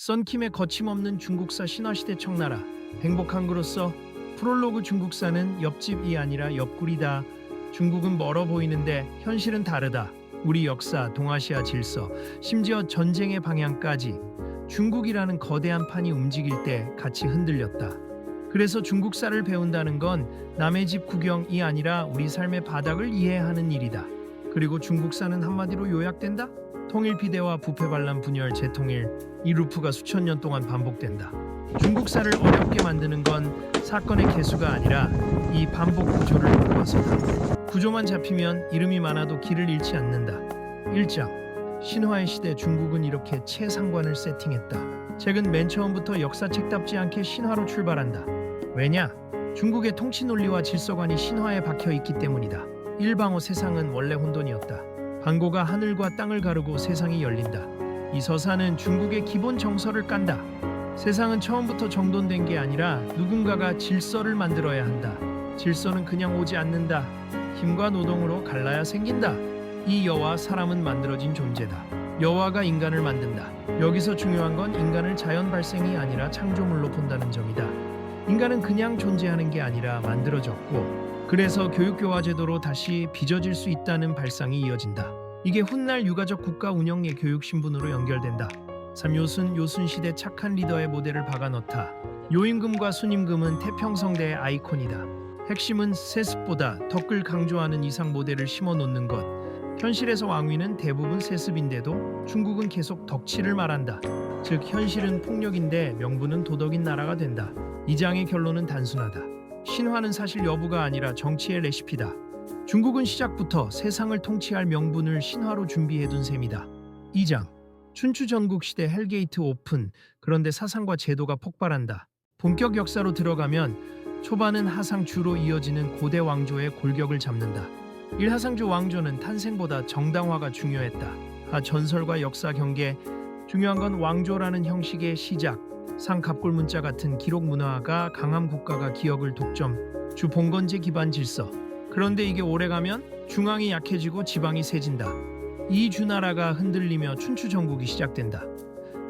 썬킴의 거침없는 중국사 신화시대 청나라 행복한 그로써 프롤로그 중국사는 옆집이 아니라 옆구리다. 중국은 멀어 보이는데 현실은 다르다. 우리 역사, 동아시아 질서, 심지어 전쟁의 방향까지 중국이라는 거대한 판이 움직일 때 같이 흔들렸다. 그래서 중국사를 배운다는 건 남의 집 구경이 아니라 우리 삶의 바닥을 이해하는 일이다. 그리고 중국사는 한마디로 요약된다? 통일피대와 부패반란 분열 재통일, 이 루프가 수천 년 동안 반복된다. 중국사를 어렵게 만드는 건 사건의 개수가 아니라 이 반복 구조를 바꿔서다. 구조만 잡히면 이름이 많아도 길을 잃지 않는다. 1장 신화의 시대 중국은 이렇게 최상관을 세팅했다. 책은 맨 처음부터 역사책답지 않게 신화로 출발한다. 왜냐? 중국의 통치 논리와 질서관이 신화에 박혀 있기 때문이다. 일방어 세상은 원래 혼돈이었다. 반고가 하늘과 땅을 가르고 세상이 열린다. 이 서사는 중국의 기본 정서를 깐다. 세상은 처음부터 정돈된 게 아니라 누군가가 질서를 만들어야 한다. 질서는 그냥 오지 않는다. 힘과 노동으로 갈라야 생긴다. 이 여와 사람은 만들어진 존재다. 여와가 인간을 만든다. 여기서 중요한 건 인간을 자연 발생이 아니라 창조물로 본다는 점이다. 인간은 그냥 존재하는 게 아니라 만들어졌고, 그래서 교육교화 제도로 다시 빚어질 수 있다는 발상이 이어진다. 이게 훗날 유가적 국가 운영의 교육 신분으로 연결된다. 3. 요순시대 착한 리더의 모델을 박아넣다. 요임금과 순임금은 태평성대의 아이콘이다. 핵심은 세습보다 덕을 강조하는 이상 모델을 심어놓는 것. 현실에서 왕위는 대부분 세습인데도 중국은 계속 덕치를 말한다. 즉 현실은 폭력인데 명분은 도덕인 나라가 된다. 이 장의 결론은 단순하다. 신화는 사실 여부가 아니라 정치의 레시피다. 중국은 시작부터 세상을 통치할 명분을 신화로 준비해둔 셈이다. 2장 춘추 전국시대 헬게이트 오픈. 그런데 사상과 제도가 폭발한다. 본격 역사로 들어가면 초반은 하상주로 이어지는 고대 왕조의 골격을 잡는다. 일하상조 왕조는 탄생보다 정당화가 중요했다. 전설과 역사 경계. 중요한 건 왕조라는 형식의 시작. 상갑골문자 같은 기록 문화가 강함 국가가 기억을 독점. 주 봉건제 기반 질서. 그런데 이게 오래가면 중앙이 약해지고 지방이 세진다. 이 주나라가 흔들리며 춘추 전국이 시작된다.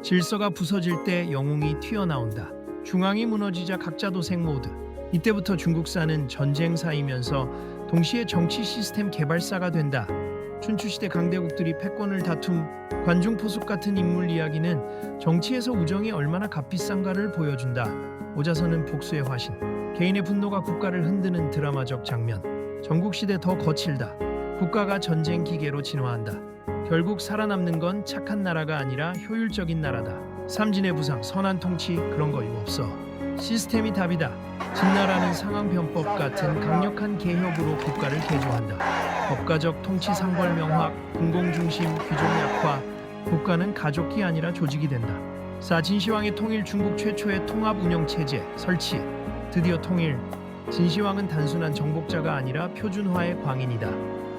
질서가 부서질 때 영웅이 튀어나온다. 중앙이 무너지자 각자 도생 모드. 이때부터 중국사는 전쟁사이면서 동시에 정치 시스템 개발사가 된다. 춘추시대 강대국들이 패권을 다툼, 관중포숙 같은 인물 이야기는 정치에서 우정이 얼마나 값비싼가를 보여준다. 오자선은 복수의 화신, 개인의 분노가 국가를 흔드는 드라마적 장면. 전국시대 더 거칠다. 국가가 전쟁 기계로 진화한다. 결국 살아남는 건 착한 나라가 아니라 효율적인 나라다. 삼진의 부상, 선한 통치 그런 거 이거 없어. 시스템이 답이다. 진나라는 상황변법 같은 강력한 개혁으로 국가를 개조한다. 법가적 통치 상벌 명확, 군공중심, 규정 약화. 국가는 가족이 아니라 조직이 된다. 4. 진시황의 통일 중국 최초의 통합 운영체제 설치. 드디어 통일. 진시황은 단순한 정복자가 아니라 표준화의 광인이다.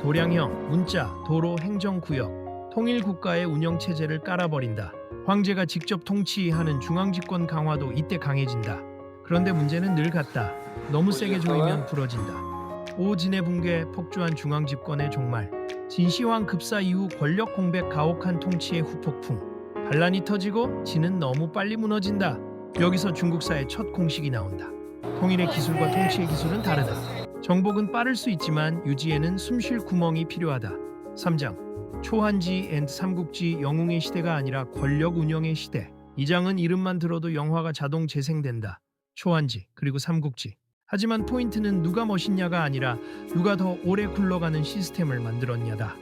도량형, 문자, 도로, 행정구역. 통일국가의 운영체제를 깔아버린다. 황제가 직접 통치하는 중앙집권 강화도 이때 강해진다. 그런데 문제는 늘 같다. 너무 세게 조이면 부러진다. 5. 진의 붕괴, 폭주한 중앙집권의 종말. 진시황 급사 이후 권력 공백 가혹한 통치의 후폭풍. 반란이 터지고 진은 너무 빨리 무너진다. 여기서 중국사의 첫 공식이 나온다. 통일의 기술과 통치의 기술은 다르다. 정복은 빠를 수 있지만 유지에는 숨쉴 구멍이 필요하다. 3장 초한지 앤 삼국지. 영웅의 시대가 아니라 권력 운영의 시대. 이 장은 이름만 들어도 영화가 자동 재생된다. 초한지 그리고 삼국지. 하지만 포인트는 누가 멋있냐가 아니라 누가 더 오래 굴러가는 시스템을 만들었냐다.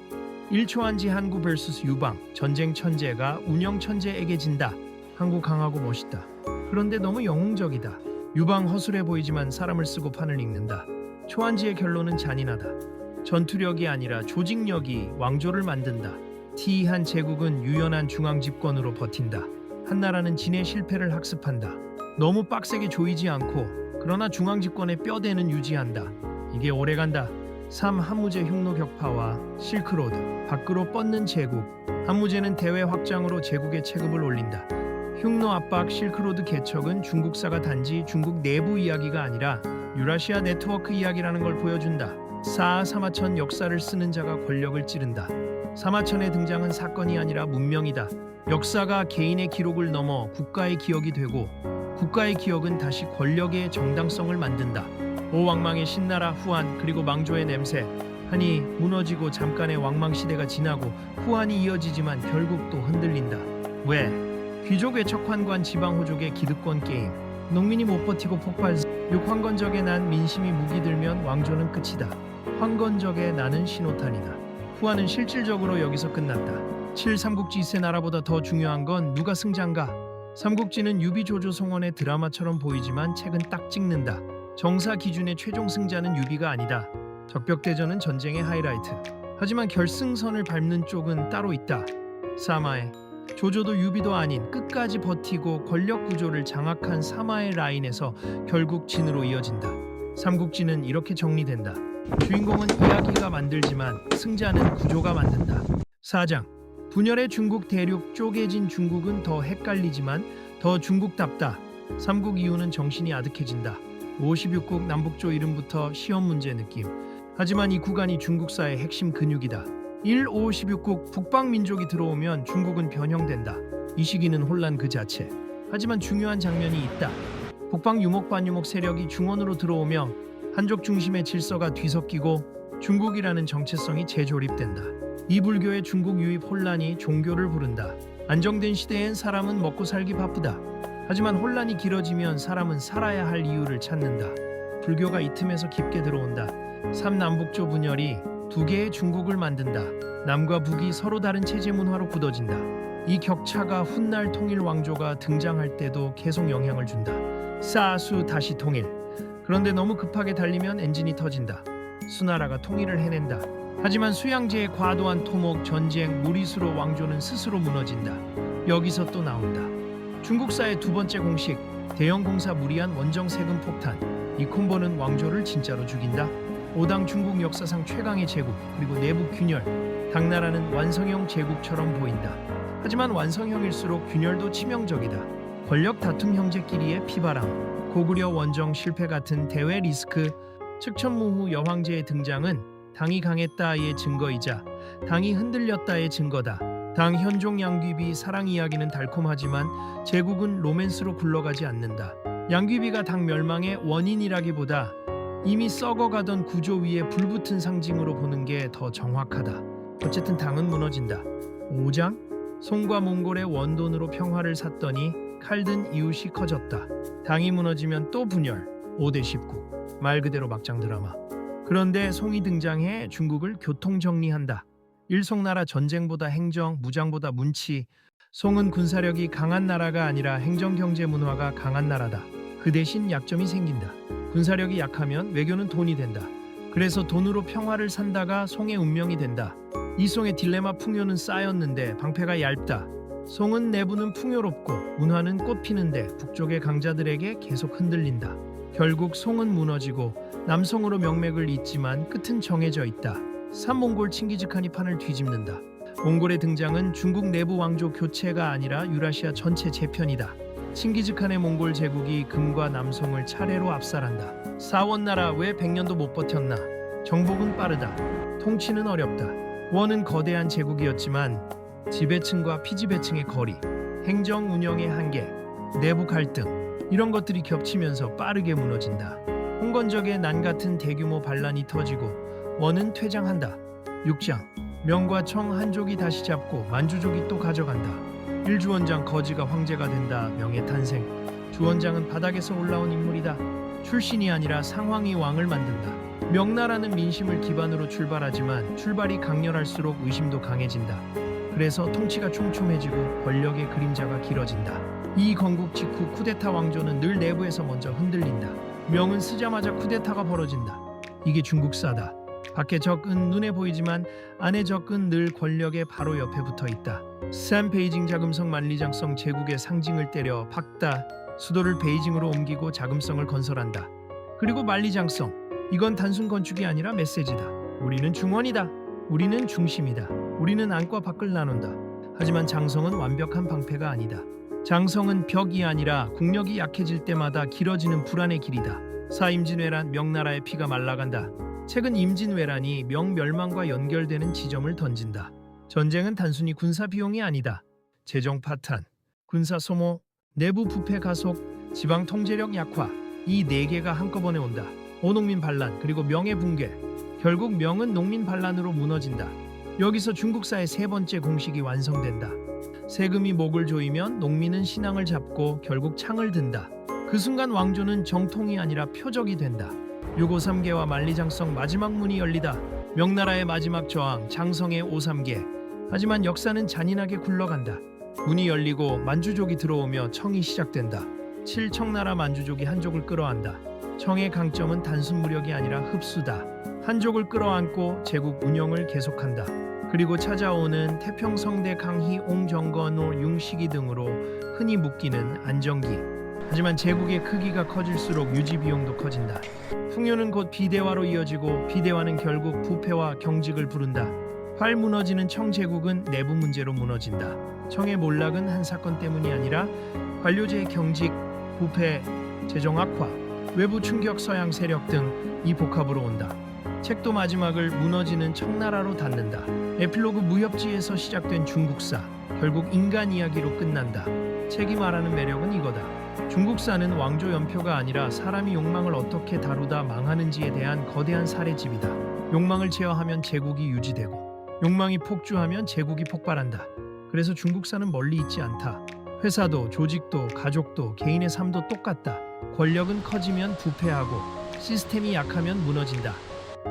1초한지 한국 vs 유방. 전쟁 천재가 운영 천재에게 진다. 한국 강하고 멋있다. 그런데 너무 영웅적이다. 유방 허술해 보이지만 사람을 쓰고 판을 읽는다. 초한지의 결론은 잔인하다. 전투력이 아니라 조직력이 왕조를 만든다. T1 제국은 유연한 중앙집권으로 버틴다. 한나라는 진의 실패를 학습한다. 너무 빡세게 조이지 않고 그러나 중앙집권의 뼈대는 유지한다. 이게 오래간다. 3. 한무제 흉노 격파와 실크로드. 밖으로 뻗는 제국. 한무제는 대외 확장으로 제국의 체급을 올린다. 흉노 압박, 실크로드 개척은 중국사가 단지 중국 내부 이야기가 아니라 유라시아 네트워크 이야기라는 걸 보여준다. 4. 사마천 역사를 쓰는 자가 권력을 찌른다. 사마천의 등장은 사건이 아니라 문명이다. 역사가 개인의 기록을 넘어 국가의 기억이 되고 국가의 기억은 다시 권력의 정당성을 만든다. 오왕망의 신나라 후한 그리고 망조의 냄새. 한이 무너지고 잠깐의 왕망시대가 지나고 후한이 이어지지만 결국 또 흔들린다. 왜? 귀족 외척환관 지방호족의 기득권 게임. 농민이 못 버티고 폭발. 육황건적에 난 민심이 무기 들면 왕조는 끝이다. 황건적에 나는 신호탄이다. 후한은 실질적으로 여기서 끝났다. 7삼국지 세 나라보다 더 중요한 건 누가 승자인가? 삼국지는 유비조조 송원의 드라마처럼 보이지만 책은 딱 찍는다. 정사 기준의 최종 승자는 유비가 아니다. 적벽대전은 전쟁의 하이라이트. 하지만 결승선을 밟는 쪽은 따로 있다. 사마에. 조조도 유비도 아닌 끝까지 버티고 권력 구조를 장악한 사마의 라인에서 결국 진으로 이어진다. 삼국지는 이렇게 정리된다. 주인공은 이야기가 만들지만 승자는 구조가 만든다. 4장. 분열의 중국 대륙. 쪼개진 중국은 더 헷갈리지만 더 중국답다. 삼국 이후는 정신이 아득해진다. 56국 남북조 이름부터 시험 문제 느낌. 하지만 이 구간이 중국사의 핵심 근육이다. 56국 북방민족이 들어오면 중국은 변형된다. 이 시기는 혼란 그 자체. 하지만 중요한 장면이 있다. 북방 유목 반유목 세력이 중원으로 들어오며 한족 중심의 질서가 뒤섞이고 중국이라는 정체성이 재조립된다. 이 불교의 중국 유입 혼란이 종교를 부른다. 안정된 시대엔 사람은 먹고 살기 바쁘다. 하지만 혼란이 길어지면 사람은 살아야 할 이유를 찾는다. 불교가 이 틈에서 깊게 들어온다. 삼남북조 분열이 두 개의 중국을 만든다. 남과 북이 서로 다른 체제 문화로 굳어진다. 이 격차가 훗날 통일 왕조가 등장할 때도 계속 영향을 준다. 사수 다시 통일. 그런데 너무 급하게 달리면 엔진이 터진다. 수나라가 통일을 해낸다. 하지만 수양제의 과도한 토목, 전쟁, 무리수로 왕조는 스스로 무너진다. 여기서 또 나온다. 중국사의 두 번째 공식, 대형 공사 무리한 원정 세금 폭탄. 이 콤보는 왕조를 진짜로 죽인다. 5당 중국 역사상 최강의 제국, 그리고 내부 균열. 당나라는 완성형 제국처럼 보인다. 하지만 완성형일수록 균열도 치명적이다. 권력 다툼 형제끼리의 피바람, 고구려 원정 실패 같은 대외 리스크. 측천무후 여황제의 등장은 당이 강했다의 증거이자 당이 흔들렸다의 증거다. 당 현종 양귀비 사랑 이야기는 달콤하지만 제국은 로맨스로 굴러가지 않는다. 양귀비가 당 멸망의 원인이라기보다 이미 썩어가던 구조 위에 불붙은 상징으로 보는 게 더 정확하다. 어쨌든 당은 무너진다. 5장. 송과 몽골의 원돈으로 평화를 샀더니 칼든 이웃이 커졌다. 당이 무너지면 또 분열. 5대 19. 말 그대로 막장 드라마. 그런데 송이 등장해 중국을 교통정리한다. 일송나라 전쟁보다 행정, 무장보다 문치. 송은 군사력이 강한 나라가 아니라 행정경제 문화가 강한 나라다. 그 대신 약점이 생긴다. 군사력이 약하면 외교는 돈이 된다. 그래서 돈으로 평화를 산다가 송의 운명이 된다. 이 송의 딜레마 풍요는 쌓였는데 방패가 얇다. 송은 내부는 풍요롭고 문화는 꽃피는데 북쪽의 강자들에게 계속 흔들린다. 결국 송은 무너지고 남송으로 명맥을 잇지만 끝은 정해져 있다. 삼몽골 칭기즈칸이 판을 뒤집는다. 몽골의 등장은 중국 내부 왕조 교체가 아니라 유라시아 전체 재편이다. 칭기즈칸의 몽골 제국이 금과 남송을 차례로 압살한다. 사원나라 왜 100년도 못 버텼나? 정복은 빠르다. 통치는 어렵다. 원은 거대한 제국이었지만 지배층과 피지배층의 거리, 행정 운영의 한계, 내부 갈등 이런 것들이 겹치면서 빠르게 무너진다. 홍건적의 난 같은 대규모 반란이 터지고 원은 퇴장한다. 6장. 명과 청 한족이 다시 잡고 만주족이 또 가져간다. 일주원장 거지가 황제가 된다. 명의 탄생. 주원장은 바닥에서 올라온 인물이다. 출신이 아니라 상황이 왕을 만든다. 명나라는 민심을 기반으로 출발하지만 출발이 강렬할수록 의심도 강해진다. 그래서 통치가 촘촘해지고 권력의 그림자가 길어진다. 이 건국 직후 쿠데타 왕조는 늘 내부에서 먼저 흔들린다. 명은 쓰자마자 쿠데타가 벌어진다. 이게 중국사다. 밖에 적은 눈에 보이지만 안에 적은 늘 권력의 바로 옆에 붙어 있다. 샘 베이징 자금성 만리장성 제국의 상징을 때려 박다. 수도를 베이징으로 옮기고 자금성을 건설한다. 그리고 만리장성. 이건 단순 건축이 아니라 메시지다. 우리는 중원이다. 우리는 중심이다. 우리는 안과 밖을 나눈다. 하지만 장성은 완벽한 방패가 아니다. 장성은 벽이 아니라 국력이 약해질 때마다 길어지는 불안의 길이다. 사임진왜란 명나라의 피가 말라간다. 최근 임진왜란이 명멸망과 연결되는 지점을 던진다. 전쟁은 단순히 군사 비용이 아니다. 재정 파탄, 군사 소모, 내부 부패 가속, 지방 통제력 약화, 이 네 개가 한꺼번에 온다. 오농민 반란 그리고 명예 붕괴. 결국 명은 농민 반란으로 무너진다. 여기서 중국사의 세 번째 공식이 완성된다. 세금이 목을 조이면 농민은 신앙을 잡고 결국 창을 든다. 그 순간 왕조는 정통이 아니라 표적이 된다. 653개와 만리장성 마지막 문이 열리다. 명나라의 마지막 저항 장성의 5~3개. 하지만 역사는 잔인하게 굴러간다. 문이 열리고 만주족이 들어오며 청이 시작된다. 7청나라 만주족이 한족을 끌어안다. 청의 강점은 단순 무력이 아니라 흡수다. 한족을 끌어안고 제국 운영을 계속한다. 그리고 찾아오는 태평성대 강희 옹정건호 융식이 등으로 흔히 묶이는 안정기. 하지만 제국의 크기가 커질수록 유지 비용도 커진다. 풍요는 곧 비대화로 이어지고 비대화는 결국 부패와 경직을 부른다. 활 무너지는 청제국은 내부 문제로 무너진다. 청의 몰락은 한 사건 때문이 아니라 관료제의 경직, 부패, 재정 악화, 외부 충격 서양 세력 등 이 복합으로 온다. 책도 마지막을 무너지는 청나라로 닫는다. 에필로그 무협지에서 시작된 중국사, 결국 인간 이야기로 끝난다. 책이 말하는 매력은 이거다. 중국사는 왕조 연표가 아니라 사람이 욕망을 어떻게 다루다 망하는지에 대한 거대한 사례집이다. 욕망을 제어하면 제국이 유지되고 욕망이 폭주하면 제국이 폭발한다. 그래서 중국사는 멀리 있지 않다. 회사도 조직도 가족도 개인의 삶도 똑같다. 권력은 커지면 부패하고 시스템이 약하면 무너진다.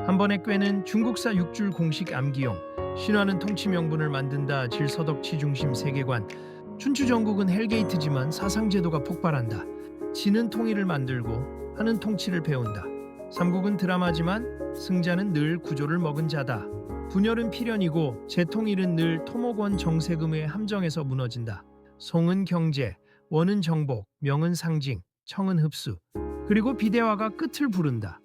한 번에 꿰는 중국사 6줄 공식 암기용. 신화는 통치 명분을 만든다. 질서덕치 중심 세계관. 춘추 전국은 헬게이트지만 사상제도가 폭발한다. 지는 통일을 만들고 하는 통치를 배운다. 삼국은 드라마지만 승자는 늘 구조를 먹은 자다. 분열은 필연이고 재통일은 늘 토목원 정세금의 함정에서 무너진다. 송은 경제, 원은 정복, 명은 상징, 청은 흡수. 그리고 비대화가 끝을 부른다.